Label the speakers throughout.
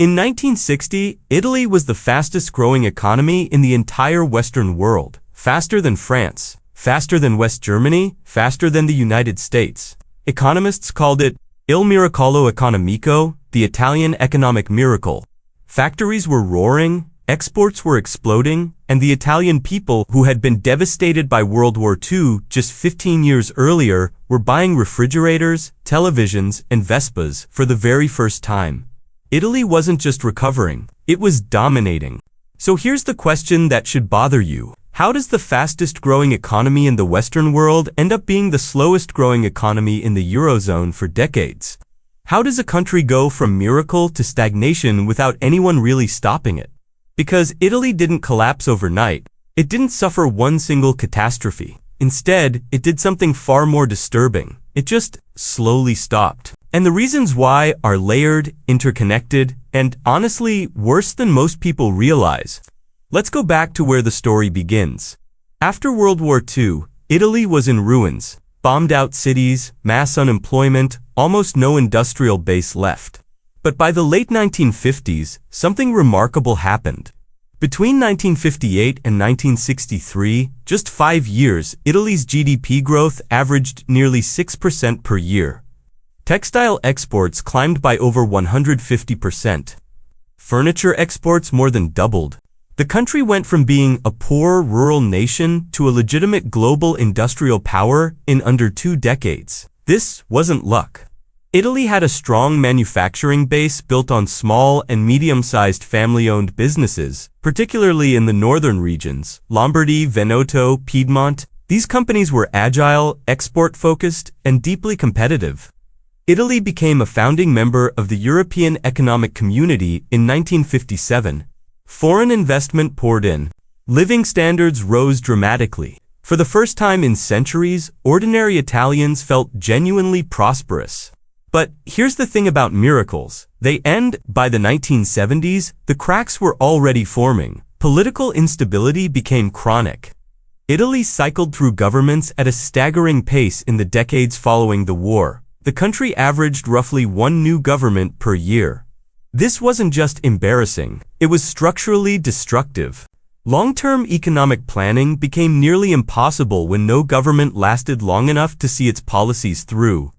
Speaker 1: In 1960, Italy was the fastest-growing economy in the entire Western world, faster than France, faster than West Germany, faster than the United States. Economists called it Il Miracolo Economico, the Italian economic miracle. Factories were roaring, exports were exploding, and the Italian people, who had been devastated by World War II just 15 years earlier, were buying refrigerators, televisions, and Vespas for the very first time. Italy wasn't just recovering, it was dominating. So here's the question that should bother you. How does the fastest-growing economy in the Western world end up being the slowest-growing economy in the Eurozone for decades? How does a country go from miracle to stagnation without anyone really stopping it? Because Italy didn't collapse overnight. It didn't suffer one single catastrophe. Instead, it did something far more disturbing. It just slowly stopped. And the reasons why are layered, interconnected, and honestly, worse than most people realize. Let's go back to where the story begins. After World War II, Italy was in ruins, bombed-out cities, mass unemployment, almost no industrial base left. But by the late 1950s, something remarkable happened. Between 1958 and 1963, just 5 years, Italy's GDP growth averaged nearly 6% per year. Textile exports climbed by over 150%. Furniture exports more than doubled. The country went from being a poor rural nation to a legitimate global industrial power in under 2 decades. This wasn't luck. Italy had a strong manufacturing base built on small and medium-sized family-owned businesses, particularly in the northern regions, Lombardy, Veneto, Piedmont. These companies were agile, export-focused, and deeply competitive. Italy became a founding member of the European Economic Community in 1957. Foreign investment poured in. Living standards rose dramatically. For the first time in centuries, ordinary Italians felt genuinely prosperous. But here's the thing about miracles. They end. By the 1970s, the cracks were already forming. Political instability became chronic. Italy cycled through governments at a staggering pace in the decades following the war. The country averaged roughly 1 new government per year. This wasn't just embarrassing, it was structurally destructive. Long-term economic planning became nearly impossible when no government lasted long enough to see its policies through.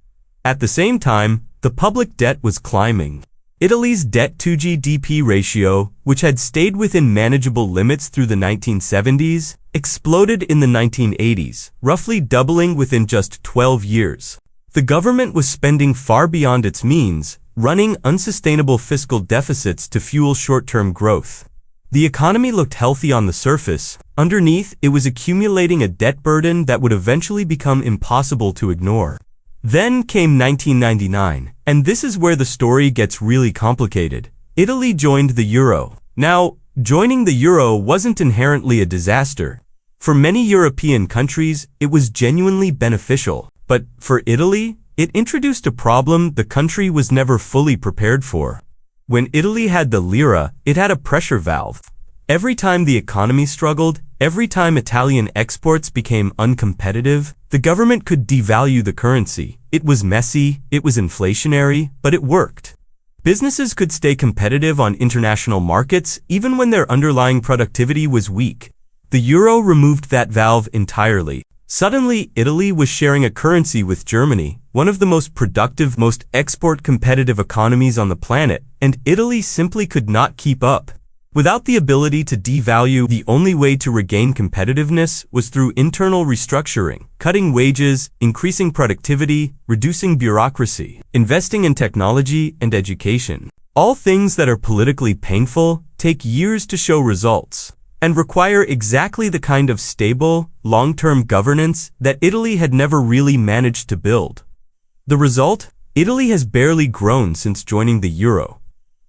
Speaker 1: At the same time, the public debt was climbing. Italy's debt-to-GDP ratio, which had stayed within manageable limits through the 1970s, exploded in the 1980s, roughly doubling within just 12 years. The government was spending far beyond its means, running unsustainable fiscal deficits to fuel short-term growth. The economy looked healthy on the surface. Underneath, it was accumulating a debt burden that would eventually become impossible to ignore. Then came 1999, and this is where the story gets really complicated. Italy joined the euro. Now, joining the euro wasn't inherently a disaster. For many European countries, it was genuinely beneficial. But for Italy, it introduced a problem the country was never fully prepared for. When Italy had the lira, it had a pressure valve. Every time the economy struggled, every time Italian exports became uncompetitive, the government could devalue the currency. It was messy, it was inflationary, but it worked. Businesses could stay competitive on international markets even when their underlying productivity was weak. The euro removed that valve entirely. Suddenly, Italy was sharing a currency with Germany, one of the most productive, most export-competitive economies on the planet, and Italy simply could not keep up. Without the ability to devalue, the only way to regain competitiveness was through internal restructuring, cutting wages, increasing productivity, reducing bureaucracy, investing in technology and education. All things that are politically painful, take years to show results, and require exactly the kind of stable, long-term governance that Italy had never really managed to build. The result? Italy has barely grown since joining the euro.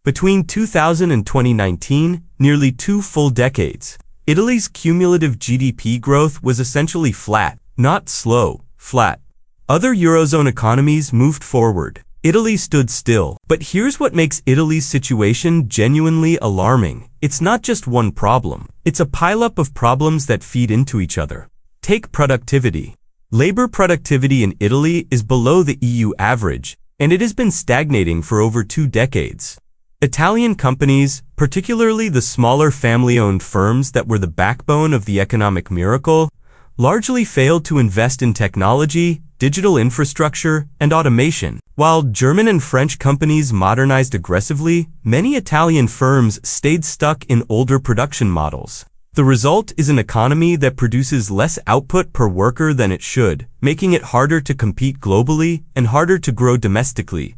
Speaker 1: Between 2000 and 2019, nearly 2 full decades, Italy's cumulative GDP growth was essentially flat, not slow, flat. Other Eurozone economies moved forward. Italy stood still. But here's what makes Italy's situation genuinely alarming. It's not just one problem. It's a pileup of problems that feed into each other. Take productivity. Labor productivity in Italy is below the EU average, and it has been stagnating for over 2 decades. Italian companies, particularly the smaller family-owned firms that were the backbone of the economic miracle, largely failed to invest in technology, digital infrastructure, and automation. While German and French companies modernized aggressively, many Italian firms stayed stuck in older production models. The result is an economy that produces less output per worker than it should, making it harder to compete globally and harder to grow domestically.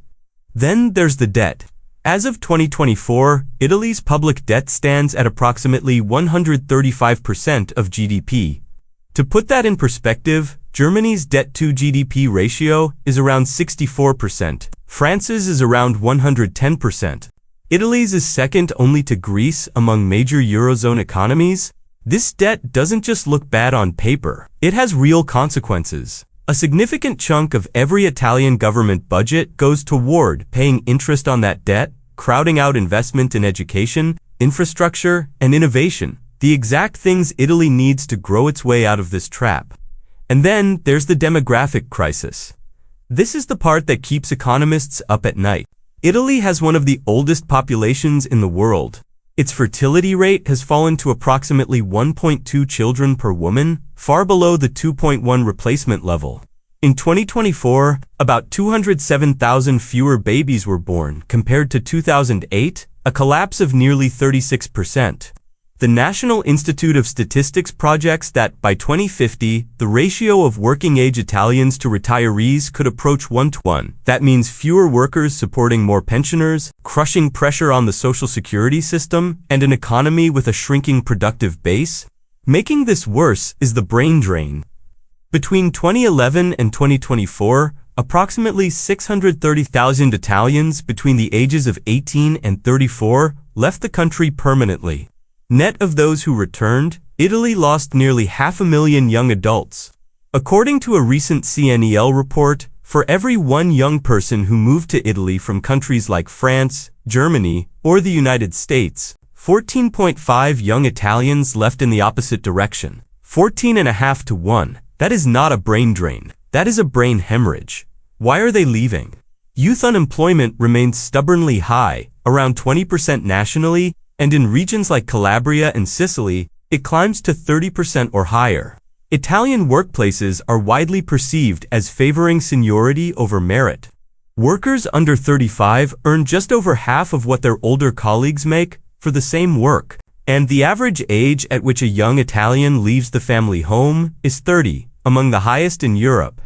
Speaker 1: Then there's the debt. As of 2024, Italy's public debt stands at approximately 135% of GDP. To put that in perspective, Germany's debt-to-GDP ratio is around 64%. France's is around 110%. Italy's is second only to Greece among major Eurozone economies. This debt doesn't just look bad on paper. It has real consequences. A significant chunk of every Italian government budget goes toward paying interest on that debt, crowding out investment in education, infrastructure, and innovation, the exact things Italy needs to grow its way out of this trap. And then there's the demographic crisis. This is the part that keeps economists up at night. Italy has one of the oldest populations in the world. Its fertility rate has fallen to approximately 1.2 children per woman, far below the 2.1 replacement level. In 2024, about 207,000 fewer babies were born compared to 2008, a collapse of nearly 36%. The National Institute of Statistics projects that by 2050, the ratio of working-age Italians to retirees could approach 1:1. That means fewer workers supporting more pensioners, crushing pressure on the social security system, and an economy with a shrinking productive base. Making this worse is the brain drain. Between 2011 and 2024, approximately 630,000 Italians between the ages of 18 and 34 left the country permanently. Net of those who returned, Italy lost nearly 500,000 young adults. According to a recent CNEL report, for every one young person who moved to Italy from countries like France, Germany, or the United States, 14.5 young Italians left in the opposite direction. 14.5 to 1. That is not a brain drain. That is a brain hemorrhage. Why are they leaving? Youth unemployment remains stubbornly high, around 20% nationally, and in regions like Calabria and Sicily, it climbs to 30% or higher. Italian workplaces are widely perceived as favoring seniority over merit. Workers under 35 earn just over half of what their older colleagues make for the same work, and the average age at which a young Italian leaves the family home is 30, among the highest in Europe.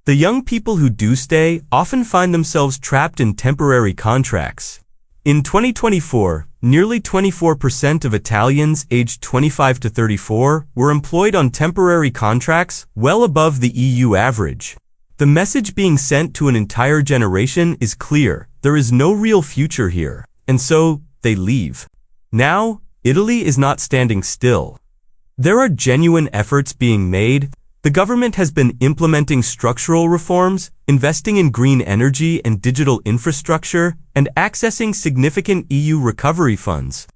Speaker 1: The young people who do stay often find themselves trapped in temporary contracts. In 2024, nearly 24% of Italians aged 25 to 34 were employed on temporary contracts, well above the EU average. The message being sent to an entire generation is clear: there is no real future here, and so they leave. Now, Italy is not standing still. There are genuine efforts being made. The government has been implementing structural reforms, investing in green energy and digital infrastructure, and accessing significant EU recovery funds.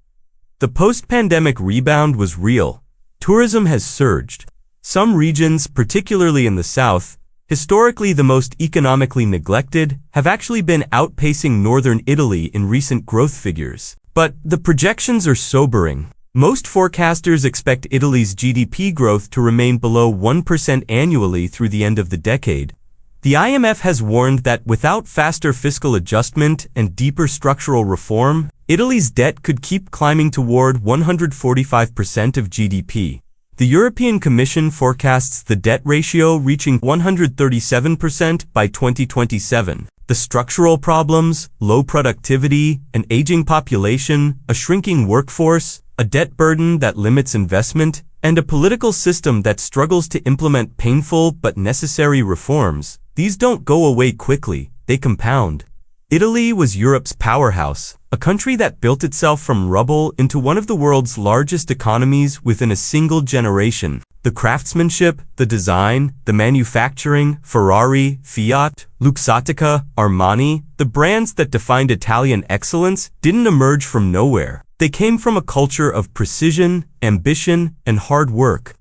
Speaker 1: The post-pandemic rebound was real. Tourism has surged. Some regions, particularly in the south, historically the most economically neglected, have actually been outpacing northern Italy in recent growth figures. But the projections are sobering. Most forecasters expect Italy's GDP growth to remain below 1% annually through the end of the decade. The IMF has warned that without faster fiscal adjustment and deeper structural reform, Italy's debt could keep climbing toward 145% of GDP. The European Commission forecasts the debt ratio reaching 137% by 2027. The structural problems, low productivity, an aging population, a shrinking workforce, a debt burden that limits investment, and a political system that struggles to implement painful but necessary reforms, these don't go away quickly, they compound. Italy was Europe's powerhouse, a country that built itself from rubble into one of the world's largest economies within a single generation. The craftsmanship, the design, the manufacturing, Ferrari, Fiat, Luxottica, Armani, the brands that defined Italian excellence didn't emerge from nowhere. They came from a culture of precision, ambition, and hard work.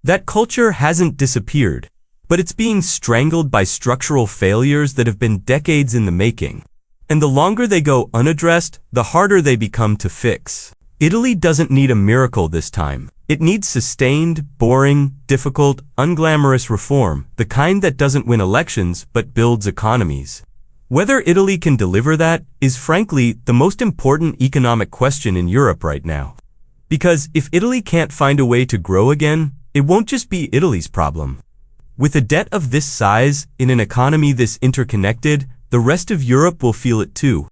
Speaker 1: That culture hasn't disappeared, but it's being strangled by structural failures that have been decades in the making. And the longer they go unaddressed, the harder they become to fix. Italy doesn't need a miracle this time. It needs sustained, boring, difficult, unglamorous reform, the kind that doesn't win elections but builds economies. Whether Italy can deliver that is frankly the most important economic question in Europe right now. Because if Italy can't find a way to grow again, it won't just be Italy's problem. With a debt of this size, in an economy this interconnected, the rest of Europe will feel it too.